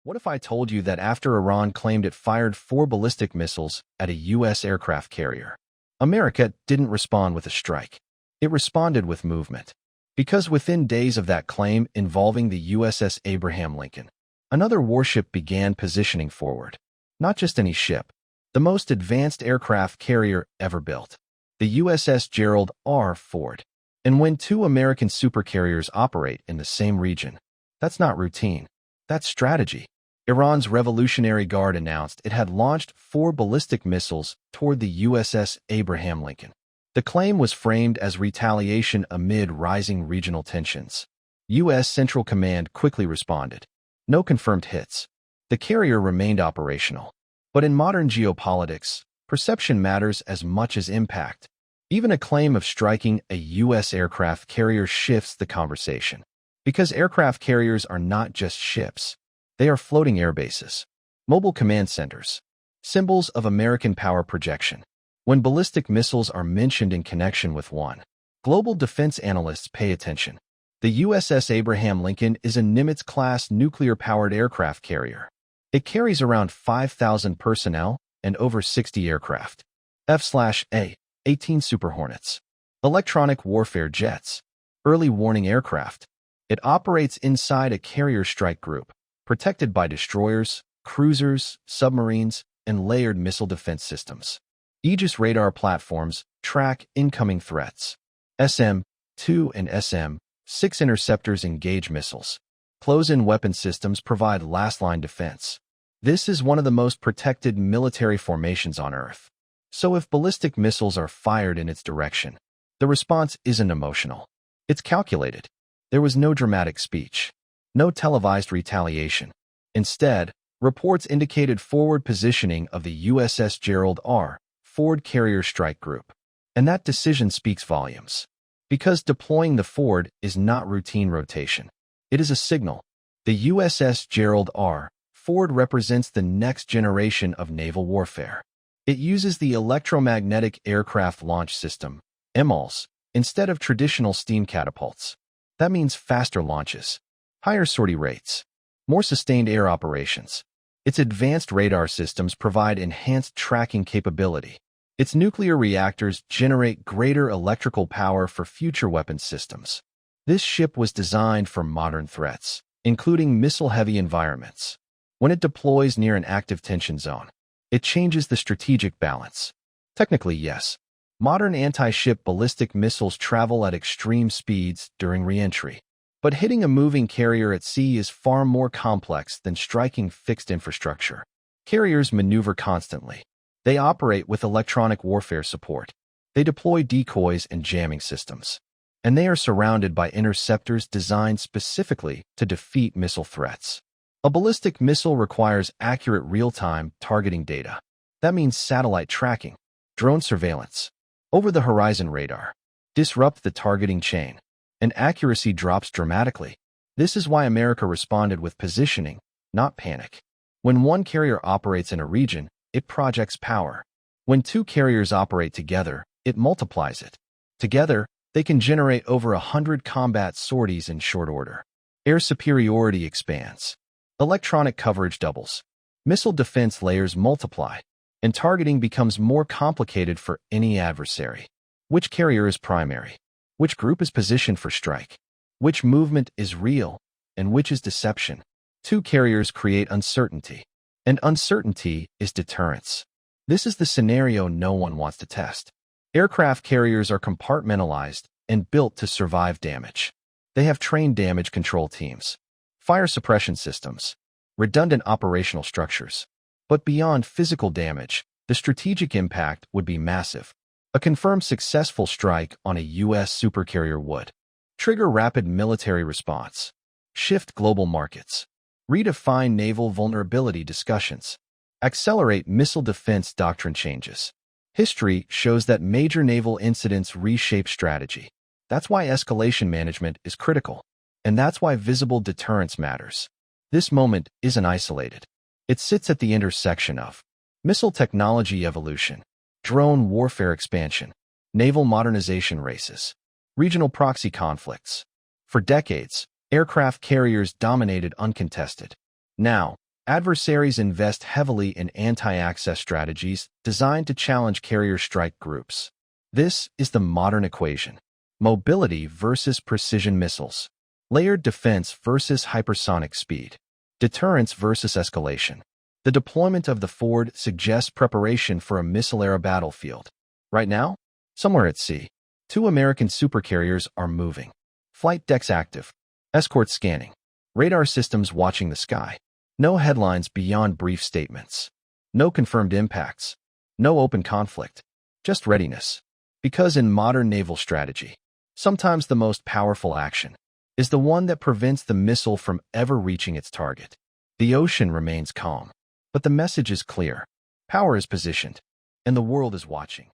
What if I told you that after Iran claimed it fired 4 ballistic missiles at a U.S. aircraft carrier, America didn't respond with a strike? It responded with movement. Because within days of that claim involving the USS Abraham Lincoln, another warship began positioning forward. Not just any ship, the most advanced aircraft carrier ever built, the USS Gerald R. Ford. And when 2 American supercarriers operate in the same region, that's not routine. That's strategy. Iran's Revolutionary Guard announced it had launched 4 ballistic missiles toward the USS Abraham Lincoln. The claim was framed as retaliation amid rising regional tensions. U.S. Central Command quickly responded. No confirmed hits. The carrier remained operational. But in modern geopolitics, perception matters as much as impact. Even a claim of striking a U.S. aircraft carrier shifts the conversation. Because aircraft carriers are not just ships. They are floating airbases, mobile command centers, symbols of American power projection. When ballistic missiles are mentioned in connection with one, global defense analysts pay attention. The USS Abraham Lincoln is a Nimitz-class nuclear-powered aircraft carrier. It carries around 5,000 personnel and over 60 aircraft. F/A, 18 Super Hornets. Electronic warfare jets. Early warning aircraft. It operates inside a carrier strike group, protected by destroyers, cruisers, submarines, and layered missile defense systems. Aegis radar platforms track incoming threats. SM-2 and SM-6 interceptors engage missiles. Close-in weapon systems provide last-line defense. This is one of the most protected military formations on Earth. So if ballistic missiles are fired in its direction, the response isn't emotional. It's calculated. There was no dramatic speech. No televised retaliation. Instead, reports indicated forward positioning of the USS Gerald R. Ford Carrier Strike Group. And that decision speaks volumes. Because deploying the Ford is not routine rotation. It is a signal. The USS Gerald R. Ford represents the next generation of naval warfare. It uses the electromagnetic aircraft launch system, EMALS, instead of traditional steam catapults. That means faster launches, higher sortie rates, more sustained air operations. Its advanced radar systems provide enhanced tracking capability. Its nuclear reactors generate greater electrical power for future weapons systems. This ship was designed for modern threats, including missile-heavy environments. When it deploys near an active tension zone, it changes the strategic balance. Technically, yes. Modern anti-ship ballistic missiles travel at extreme speeds during re-entry. But hitting a moving carrier at sea is far more complex than striking fixed infrastructure. Carriers maneuver constantly. They operate with electronic warfare support. They deploy decoys and jamming systems. And they are surrounded by interceptors designed specifically to defeat missile threats. A ballistic missile requires accurate real-time targeting data. That means satellite tracking, drone surveillance, over-the-horizon radar. Disrupt the targeting chain, and accuracy drops dramatically. This is why America responded with positioning, not panic. When one carrier operates in a region, it projects power. When 2 carriers operate together, it multiplies it. Together, they can generate over 100 combat sorties in short order. Air superiority expands. Electronic coverage doubles. Missile defense layers multiply. And targeting becomes more complicated for any adversary. Which carrier is primary? Which group is positioned for strike? Which movement is real? And which is deception? 2 carriers create uncertainty. And uncertainty is deterrence. This is the scenario no one wants to test. Aircraft carriers are compartmentalized and built to survive damage. They have trained damage control teams, fire suppression systems, redundant operational structures. But beyond physical damage, the strategic impact would be massive. A confirmed successful strike on a U.S. supercarrier would trigger rapid military response, shift global markets, redefine naval vulnerability discussions, accelerate missile defense doctrine changes. History shows that major naval incidents reshape strategy. That's why escalation management is critical. And that's why visible deterrence matters. This moment isn't isolated. It sits at the intersection of missile technology evolution, drone warfare expansion, naval modernization races, regional proxy conflicts. For decades, aircraft carriers dominated uncontested. Now, Adversaries invest heavily in anti-access strategies designed to challenge carrier strike groups. This is the modern equation: mobility versus precision missiles, layered defense versus hypersonic speed, deterrence versus escalation. The deployment of the Ford suggests preparation for a missile-era battlefield. Right now, somewhere at sea, 2 American supercarriers are moving. Flight decks active, escort scanning, radar systems watching the sky. No headlines beyond brief statements. No confirmed impacts. No open conflict. Just readiness. Because in modern naval strategy, sometimes the most powerful action is the one that prevents the missile from ever reaching its target. The ocean remains calm, but the message is clear. Power is positioned, and the world is watching.